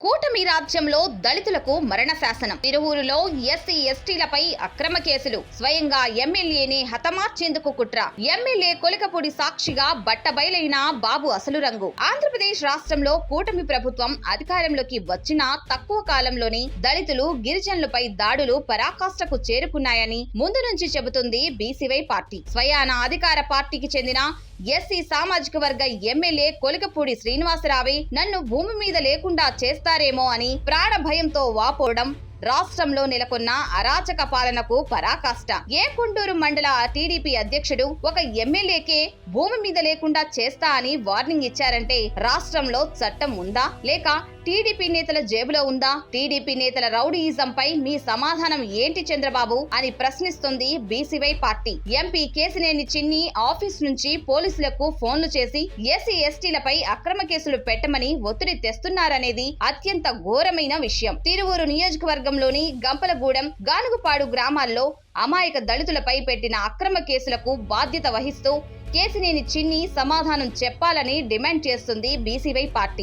కూటమి రాజ్యంలో దళితులకు మరణ శాసనం. తిరువూరులో ఎస్సీ ఎస్టీలపై అక్రమ కేసులు. స్వయంగా ఎమ్మెల్యేని హతమార్చేందుకు కుట్ర. ఎమ్మెల్యే కొలికపూడి సాక్షిగా బట్టబయలైన బాబు అసలు రంగు. ఆంధ్రప్రదేశ్ రాష్ట్రంలో కూటమి ప్రభుత్వం అధికారంలోకి వచ్చిన తక్కువ కాలంలోనే దళితులు గిరిజనులపై దాడులు పరాకాష్ఠకు చేరుకున్నాయని ముందు నుంచి చెబుతుంది బీసీవై పార్టీ. స్వయాన అధికార పార్టీకి చెందిన ఎస్సీ సామాజిక వర్గ ఎమ్మెల్యే కొలికపూడి శ్రీనివాసరావే నన్ను భూమి మీద లేకుండా చేస్తారేమో అని ప్రాణ భయంతో వాపోవడం రాష్ట్రంలో నెలకొన్న అరాచక పాలనకు పరాకాష్ట. కొండూరు మండల టీడీపీ అధ్యక్షుడు ఒక ఎమ్మెల్యేకే భూమి మీద లేకుండా చేస్తా అని వార్నింగ్ ఇచ్చారంటే రాష్ట్రంలో చట్టం ఉందా లేక టీడీపీ నేతల జేబులో ఉందా? టీడీపీ నేతల రౌడీయిజంపై మీ సమాధానం ఏంటి చంద్రబాబు అని ప్రశ్నిస్తుంది బీసీవై పార్టీ. ఎంపీ కేసినేని చిన్ని ఆఫీస్ నుంచి పోలీసులకు ఫోన్లు చేసి ఎస్సీ ఎస్టీలపై అక్రమ కేసులు పెట్టమని ఒత్తిడి తెస్తున్నారనేది అత్యంత ఘోరమైన విషయం. తిరువూరు నియోజకవర్గంలోని గంపలగూడెం, గానుగుపాడు గ్రామాల్లో అమాయక దళితులపై పెట్టిన అక్రమ కేసులకు బాధ్యత వహిస్తూ కేసినేని చిన్ని సమాధానం చెప్పాలని డిమాండ్ చేస్తుంది బీసీవై పార్టీ.